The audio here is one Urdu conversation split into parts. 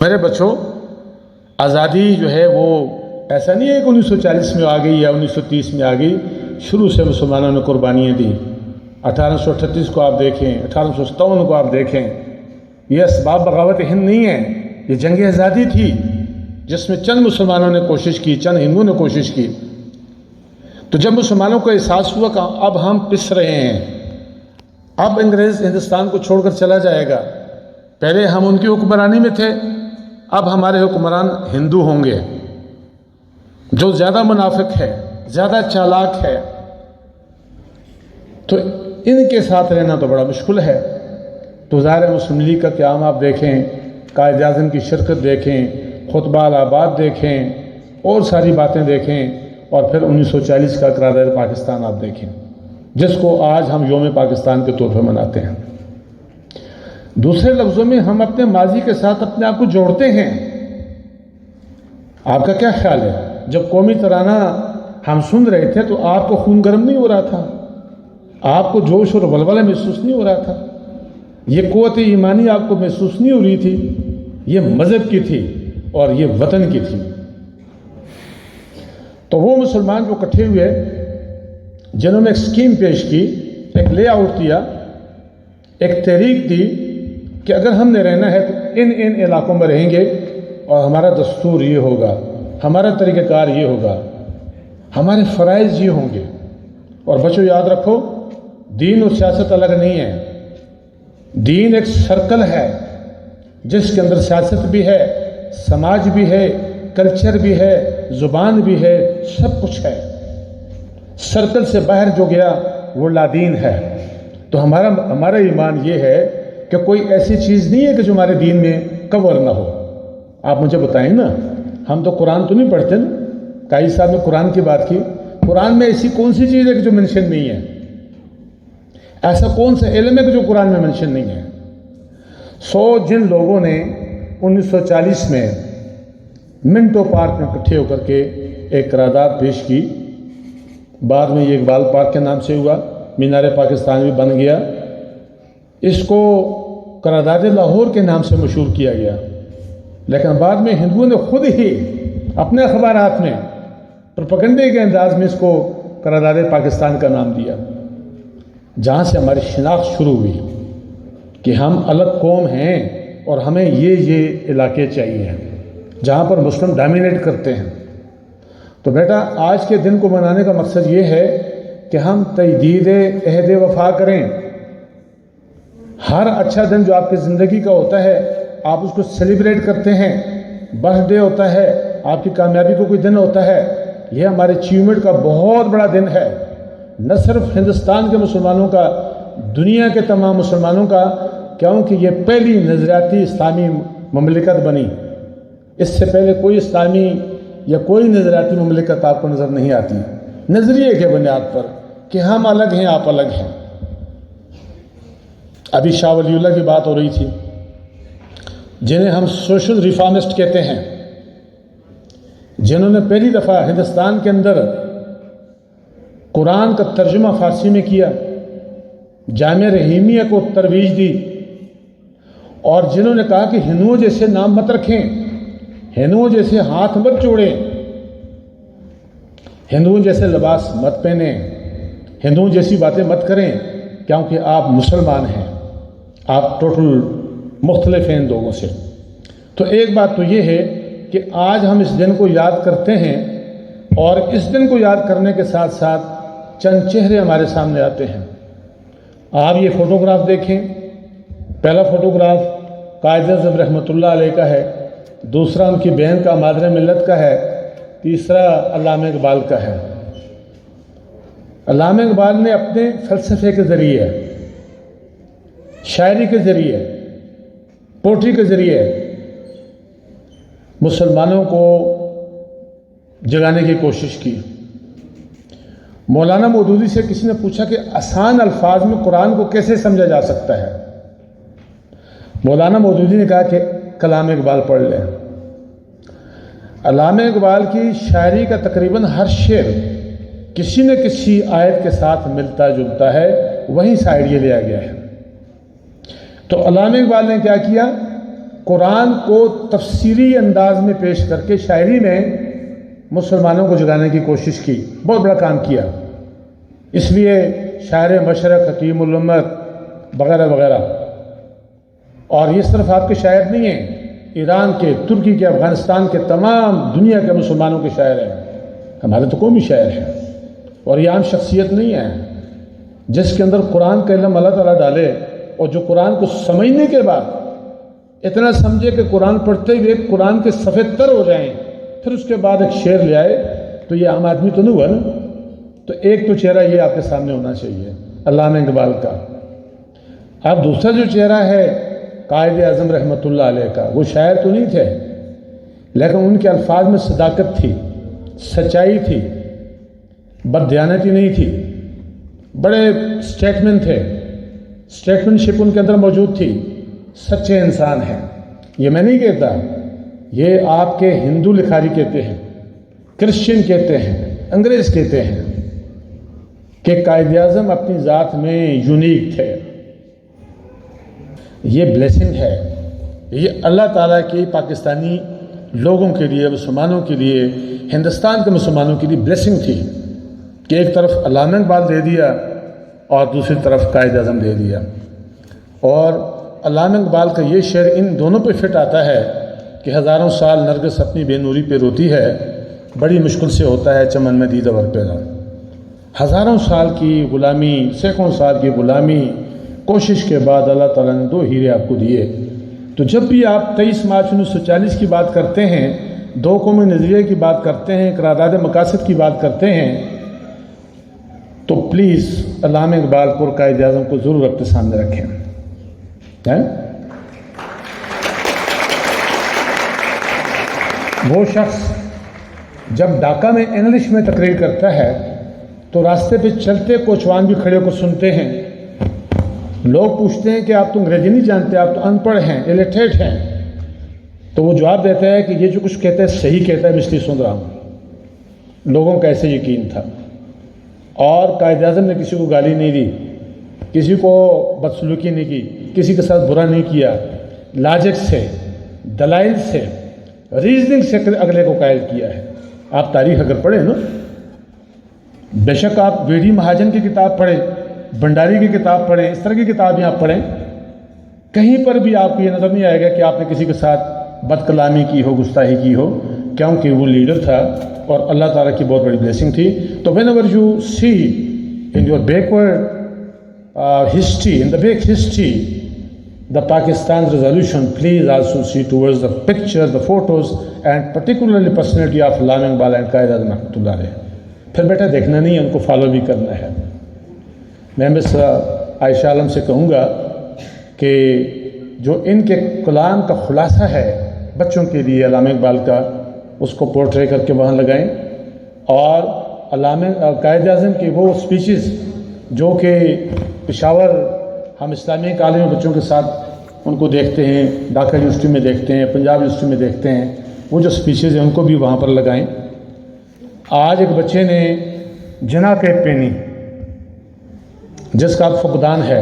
میرے بچوں، آزادی جو ہے وہ ایسا نہیں ہے کہ 1940 میں آ گئی یا 1930 میں آ گئی۔ شروع سے مسلمانوں نے قربانیاں دی۔ 1838 کو آپ دیکھیں، 1857 کو آپ دیکھیں، یہ اسباب بغاوت ہند نہیں ہے، یہ جنگ آزادی تھی جس میں چند مسلمانوں نے کوشش کی، چند ہندوؤں نے کوشش کی۔ تو جب مسلمانوں کو احساس ہوا کہ اب ہم پس رہے ہیں، اب انگریز ہندوستان کو چھوڑ کر چلا جائے گا، پہلے ہم ان کی حکمرانی میں تھے، اب ہمارے حکمران ہندو ہوں گے جو زیادہ منافق ہے، زیادہ چالاک ہے، تو ان کے ساتھ رہنا تو بڑا مشکل ہے۔ تو ظاہر مسلم لیگ کا قیام آپ دیکھیں، قائد اعظم کی شرکت دیکھیں، خطبہ الہٰباد دیکھیں، اور ساری باتیں دیکھیں، اور پھر 1940 کا قرارداد پاکستان آپ دیکھیں، جس کو آج ہم یوم پاکستان کے طور پر مناتے ہیں۔ دوسرے لفظوں میں ہم اپنے ماضی کے ساتھ اپنے آپ کو جوڑتے ہیں۔ آپ کا کیا خیال ہے؟ جب قومی ترانہ ہم سن رہے تھے تو آپ کو خون گرم نہیں ہو رہا تھا؟ آپ کو جوش اور ولولہ محسوس نہیں ہو رہا تھا؟ یہ قوت ایمانی آپ کو محسوس نہیں ہو رہی تھی؟ یہ مذہب کی تھی اور یہ وطن کی تھی۔ تو وہ مسلمان جو اکٹھے ہوئے، جنہوں نے ایک سکیم پیش کی، ایک لے آؤٹ دیا، ایک تحریک دی کہ اگر ہم نے رہنا ہے تو ان علاقوں میں رہیں گے، اور ہمارا دستور یہ ہوگا، ہمارا طریقہ کار یہ ہوگا، ہمارے فرائض یہ ہوں گے۔ اور بچوں یاد رکھو، دین اور سیاست الگ نہیں ہے۔ دین ایک سرکل ہے جس کے اندر سیاست بھی ہے، سماج بھی ہے، کلچر بھی ہے، زبان بھی ہے، سب کچھ ہے۔ سرکل سے باہر جو گیا وہ لادین ہے۔ تو ہمارا ایمان یہ ہے کہ کوئی ایسی چیز نہیں ہے کہ جو ہمارے دین میں کور نہ ہو۔ آپ مجھے بتائیں نا، ہم تو قرآن تو نہیں پڑھتے نا؟ قائد صاحب نے قرآن کی بات کی، قرآن میں ایسی کون سی چیز ہے کہ جو منشن نہیں ہے؟ ایسا کون سا علم ہے کہ جو قرآن میں منشن نہیں ہے؟ جن لوگوں نے 1940 میں منٹو پارک میں اکٹھے ہو کر کے ایک قرارداد پیش کی، بعد میں یہ اقبال پارک کے نام سے ہوا، مینار پاکستان بھی بن گیا، اس کو قرارداد لاہور کے نام سے مشہور کیا گیا، لیکن بعد میں ہندوؤں نے خود ہی اپنے اخبارات میں پروپیگنڈے کے انداز میں اس کو قرارداد پاکستان کا نام دیا، جہاں سے ہماری شناخت شروع ہوئی کہ ہم الگ قوم ہیں اور ہمیں یہ علاقے چاہیے جہاں پر مسلم ڈومینیٹ کرتے ہیں۔ تو بیٹا، آج کے دن کو منانے کا مقصد یہ ہے کہ ہم تجدید عہد وفا کریں۔ ہر اچھا دن جو آپ کی زندگی کا ہوتا ہے، آپ اس کو سیلیبریٹ کرتے ہیں۔ برتھ ڈے ہوتا ہے، آپ کی کامیابی کو کوئی دن ہوتا ہے، یہ ہمارے اچیومنٹ کا بہت بڑا دن ہے، نہ صرف ہندوستان کے مسلمانوں کا، دنیا کے تمام مسلمانوں کا، کیونکہ یہ پہلی نظریاتی اسلامی مملکت بنی۔ اس سے پہلے کوئی اسلامی یا کوئی نظریاتی مملکت آپ کو نظر نہیں آتی، نظریے کے بنیاد پر کہ ہم الگ ہیں، آپ الگ ہیں۔ ابھی شاہ ولی اللہ کی بات ہو رہی تھی، جنہیں ہم سوشل ریفارمسٹ کہتے ہیں، جنہوں نے پہلی دفعہ ہندوستان کے اندر قرآن کا ترجمہ فارسی میں کیا، جامعہ رحیمیہ کو ترویج دی، اور جنہوں نے کہا کہ ہندوؤں جیسے نام مت رکھیں، ہندوؤں جیسے ہاتھ مت جوڑیں، ہندوؤں جیسے لباس مت پہنیں، ہندوؤں جیسی باتیں مت کریں، کیونکہ آپ مسلمان ہیں، آپ ٹوٹل مختلف ہیں ان لوگوں سے۔ تو ایک بات تو یہ ہے کہ آج ہم اس دن کو یاد کرتے ہیں، اور اس دن کو یاد کرنے کے ساتھ ساتھ چند چہرے ہمارے سامنے آتے ہیں۔ آپ یہ فوٹوگراف دیکھیں، پہلا فوٹوگراف قائد اعظم رحمۃ اللہ علیہ کا ہے، دوسرا ان کی بہن کا مادر ملت کا ہے، تیسرا علامہ اقبال کا ہے۔ علامہ اقبال نے اپنے فلسفے کے ذریعے، شاعری کے ذریعے، پوٹری کے ذریعے مسلمانوں کو جگانے کی کوشش کی۔ مولانا مودودی سے کسی نے پوچھا کہ آسان الفاظ میں قرآن کو کیسے سمجھا جا سکتا ہے؟ مولانا مودودی نے کہا کہ کلام اقبال پڑھ لیں۔ علامہ اقبال کی شاعری کا تقریباً ہر شعر کسی نہ کسی آیت کے ساتھ ملتا جلتا ہے، وہیں سے آئیڈیا لیا گیا ہے۔ تو علامہ اقبال نے کیا کیا؟ قرآن کو تفسیری انداز میں پیش کر کے شاعری میں مسلمانوں کو جگانے کی کوشش کی، بہت بڑا کام کیا۔ اس لیے شاعر مشرق، حکیم الامت وغیرہ وغیرہ، اور یہ صرف آپ کے شاعر نہیں ہیں، ایران کے، ترکی کے، افغانستان کے، تمام دنیا کے مسلمانوں کے شاعر ہیں، ہمارے تو قومی شاعر ہیں۔ اور یہ عام شخصیت نہیں ہے، جس کے اندر قرآن کا علم اللہ تعالیٰ ڈالے، اور جو قرآن کو سمجھنے کے بعد اتنا سمجھے کہ قرآن پڑھتے ہوئے قرآن کے صفحے تر ہو جائیں، پھر اس کے بعد ایک شعر لے آئے، تو یہ عام آدمی تو نہیں ہوا نا۔ تو ایک تو چہرہ یہ آپ کے سامنے ہونا چاہیے علامہ اقبال کا۔ اب دوسرا جو چہرہ ہے قائد اعظم رحمۃ اللہ علیہ کا، وہ شاعر تو نہیں تھے، لیکن ان کے الفاظ میں صداقت تھی، سچائی تھی، بددیانتی نہیں تھی، بڑے اسٹیٹمن تھے، اسٹیٹمن شپ ان کے اندر موجود تھی، سچے انسان ہیں۔ یہ میں نہیں کہتا، یہ آپ کے ہندو لکھاری کہتے ہیں، کرسچن کہتے ہیں، انگریز کہتے ہیں کہ قائد اعظم اپنی ذات میں یونیک تھے۔ یہ بلیسنگ ہے، یہ اللہ تعالیٰ کی پاکستانی لوگوں کے لیے، مسلمانوں کے لیے، ہندوستان کے مسلمانوں کے لیے بلیسنگ تھی کہ ایک طرف علامہ اقبال دے دیا اور دوسری طرف قائد اعظم دے دیا۔ اور علامہ اقبال کا یہ شعر ان دونوں پہ فٹ آتا ہے کہ ہزاروں سال نرگس اپنی بے نوری پہ روتی ہے، بڑی مشکل سے ہوتا ہے چمن میں دیدہ ور پیدا۔ ہزاروں سال کی غلامی، سینکڑوں سال کی غلامی، کوشش کے بعد اللہ تعالیٰ نے 2 ہیرے آپ کو دیے۔ تو جب بھی آپ 23 مارچ 1940 کی بات کرتے ہیں، 2 قومی نظریے کی بات کرتے ہیں، قرارداد مقاصد کی بات کرتے ہیں، تو پلیز علامہ اقبال کو اور قائد اعظم کو ضرور اپنے سامنے رکھیں۔ وہ شخص جب ڈھاکہ میں انگلش میں تقریر کرتا ہے تو راستے پہ چلتے کوچوان بھی کھڑے کو سنتے ہیں، لوگ پوچھتے ہیں کہ آپ تو انگریزی نہیں جانتے، آپ تو ان پڑھ ہیں، الٹریٹ ہیں، تو وہ جواب دیتا ہے کہ یہ جو کچھ کہتا ہے صحیح کہتا ہے، میں اس لیے سن رہا ہوں۔ لوگوں کا ایسے یقین تھا۔ اور قائد اعظم نے کسی کو گالی نہیں دی، کسی کو بدسلوکی نہیں کی، کسی کے ساتھ برا نہیں کیا، لاجک سے، دلائل سے، ریزننگ سے اگلے کو قائل کیا ہے۔ آپ تاریخ اگر پڑھیں نا، بے شک آپ ویڈی مہاجن کی کتاب پڑھیں، بھنڈاری کی کتاب پڑھیں، اس طرح کی کتابیں آپ پڑھیں، کہیں پر بھی آپ کو یہ نظر نہیں آئے گا کہ آپ نے کسی کے ساتھ بد کلامی کی ہو، گستاخی کی ہو، کیونکہ وہ لیڈر تھا اور اللہ تعالیٰ کی بہت بڑی بلیسنگ تھی۔ تو whenever you see in your backward history, in the back history, the Pakistan resolution, please also see towards the pictures, the photos, and particularly personality of Allama Iqbal and Qaid Azam Rahmatullah alayh. پھر بیٹا دیکھنا نہیں ہے، ان کو فالو بھی کرنا ہے۔ میں بس عائشہ عالم سے کہوں گا کہ جو ان کے کلام کا خلاصہ ہے بچوں کے لیے علامہ اقبال کا، اس کو پورٹرے کر کے وہاں لگائیں، اور علامہ قائد اعظم کی وہ اسپیچز جو کہ پشاور ہم اسلامی کالج میں بچوں کے ساتھ ان کو دیکھتے ہیں، ڈھاکہ یونیورسٹی میں دیکھتے ہیں، پنجاب یونیورسٹی میں دیکھتے ہیں، وہ جو اسپیچز ہیں ان کو بھی وہاں پر لگائیں۔ آج ایک بچے نے جنا کیپ پہنی جس کا اب فقدان ہے،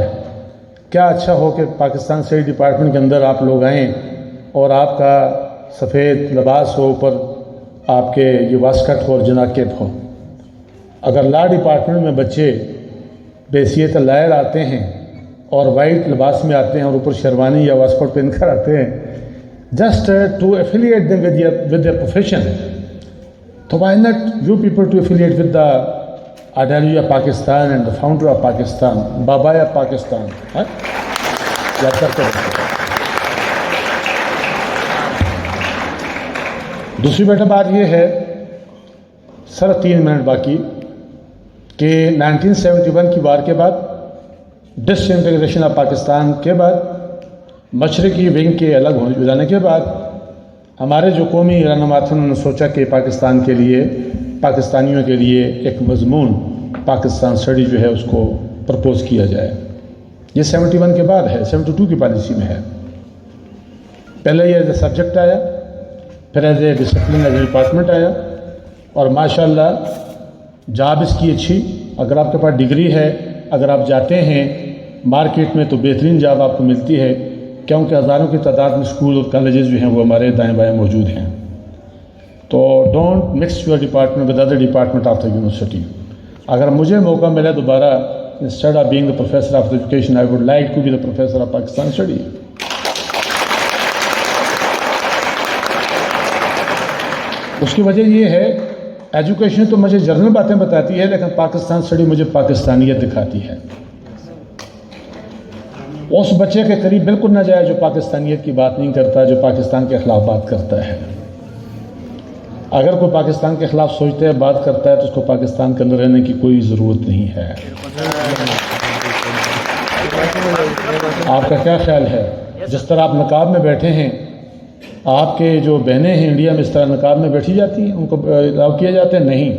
کیا اچھا ہو کہ پاکستان اسٹیٹ ڈپارٹمنٹ کے اندر آپ لوگ آئیں اور آپ کا سفید لباس ہو، اوپر آپ کے یہ واسکٹ ہو اور جنا کیپ ہو۔ اگر لا ڈپارٹمنٹ میں بچے بحیثیت لائر آتے ہیں اور وائٹ لباس میں آتے ہیں اور اوپر شیروانی یا واسکٹ پہن کر آتے ہیں، just to affiliate them with their profession, تو why not you people to affiliate with the ideology of Pakistan and the founder of Pakistan, بابا آف پاکستان۔ یاد کرتے رہتے۔ دوسری بیٹا بات یہ ہے، سر 3 منٹ باقی، کہ 1971 کی وار کے بعد، ڈس انٹیگریشن آف پاکستان کے بعد، مشرقی ونگ کے الگ ہو جانے کے بعد، ہمارے جو قومی رہنما تھے انہوں نے سوچا کہ پاکستان کے لیے، پاکستانیوں کے لیے ایک مضمون پاکستان اسٹڈی جو ہے اس کو پرپوز کیا جائے۔ یہ 71 کے بعد ہے، 72 کی پالیسی میں ہے۔ پہلے یہ ایز اے سبجیکٹ آیا، پھر as a discipline as a department آیا، اور ماشاءاللہ جاب اس کی اچھی، اگر آپ کے پاس ڈگری ہے، اگر آپ جاتے ہیں مارکیٹ میں تو بہترین جاب آپ کو ملتی ہے، کیونکہ ہزاروں کی تعداد میں اسکول اور کالجز جو ہیں وہ ہمارے دائیں بائیں موجود ہیں. تو don't mix your department with other department of the university. اگر مجھے موقع ملے دوبارہ, instead of being the professor of education, I would like to be the professor of Pakistan study. اس کی وجہ یہ ہے, ایجوکیشن تو مجھے جنرل باتیں بتاتی ہے, لیکن پاکستان اسٹڈی مجھے پاکستانیت دکھاتی ہے. اس بچے کے قریب بالکل نہ جائے جو پاکستانیت کی بات نہیں کرتا, جو پاکستان کے خلاف بات کرتا ہے. اگر کوئی پاکستان کے خلاف سوچتا ہے, بات کرتا ہے, تو اس کو پاکستان کے اندر رہنے کی کوئی ضرورت نہیں ہے. آپ کا کیا خیال ہے؟ جس طرح آپ نقاب میں بیٹھے ہیں, آپ کے جو بہنیں ہیں انڈیا میں اس طرح نقاب میں بیٹھی جاتی ہیں, ان کو الاؤ کیا جاتے ہیں؟ نہیں.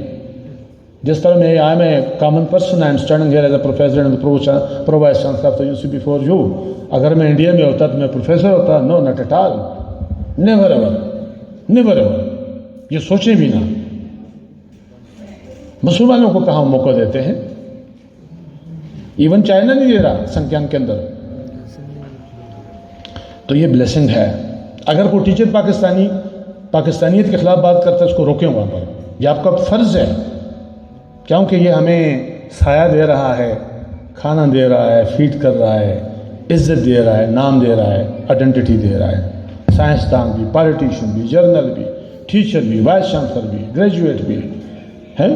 جس طرح میں I am a common person, I am standing here as a professor and pro vice chancellor of the university before you. اگر میں انڈیا میں ہوتا تو میں پروفیسر ہوتا؟ No, not at all, never ever, never ever. یہ سوچیں بھی نہ. مسلمانوں کو کہاں موقع دیتے ہیں؟ ایون چائنا نہیں دے رہا سنکیانگ کے اندر. تو یہ بلیسنگ ہے. اگر کوئی ٹیچر پاکستانیت کے خلاف بات کرتا ہے, اس کو روکیں وہاں پر. یہ آپ کا فرض ہے, کیونکہ یہ ہمیں سایہ دے رہا ہے, کھانا دے رہا ہے, فیڈ کر رہا ہے, عزت دے رہا ہے, نام دے رہا ہے, آئیڈینٹی دے رہا ہے. سائنسدان بھی, پالیٹیشین بھی, جرنل بھی, ٹیچر بھی, وائس چانسلر بھی, گریجویٹ بھی ہے,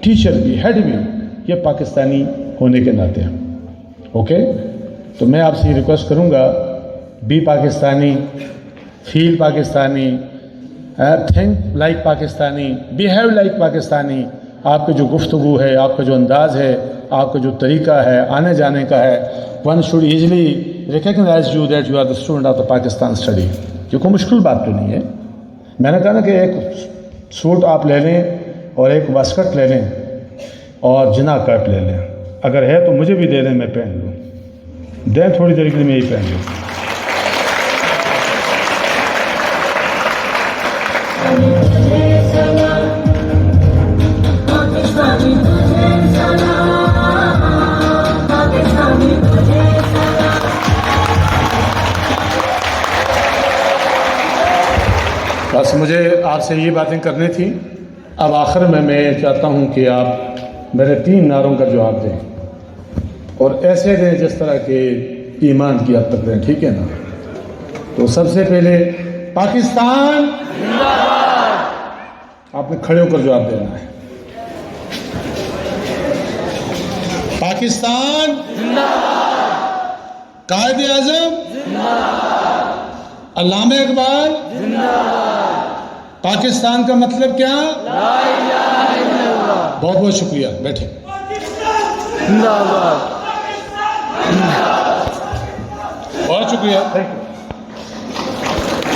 ٹیچر بھی, ہیڈ بھی, یہ پاکستانی ہونے کے ناطے ہیں. اوکے, تو میں آپ سے یہ ریکویسٹ کروں گا, be Pakistani, feel Pakistani, think like Pakistani, behave like Pakistani. آپ کا جو گفتگو ہے, آپ کا جو انداز ہے, آپ کا جو طریقہ ہے آنے جانے کا ہے, one should easily recognise you that you are the student of the Pakistan study. یہ کوئی مشکل بات تو نہیں ہے. میں نے کہا نا کہ ایک سوٹ آپ لے لیں اور ایک واسکٹ لے لیں اور جنا کٹ لے لیں. اگر ہے تو مجھے بھی دے دیں, میں پہن لوں. دیں تھوڑی دیر کے لیے, میں یہی پہن لوں. بس مجھے آپ سے یہ باتیں کرنی تھی. اب آخر میں چاہتا ہوں کہ آپ میرے 3 نعروں کا جواب دیں, اور ایسے دیں جس طرح کے ایمان کی حد تک دیں. ٹھیک ہے نا؟ تو سب سے پہلے پاکستان زندہ باد. آپ نے کھڑے ہو کر جواب دینا ہے. پاکستان زندہ باد. قائد اعظم زندہ باد. علامہ اقبال زندہ باد. پاکستان کا مطلب کیا؟ لا الہ الا اللہ. بہت بہت شکریہ. بیٹھے. زندہ باد. بہت شکریہ. Thank you.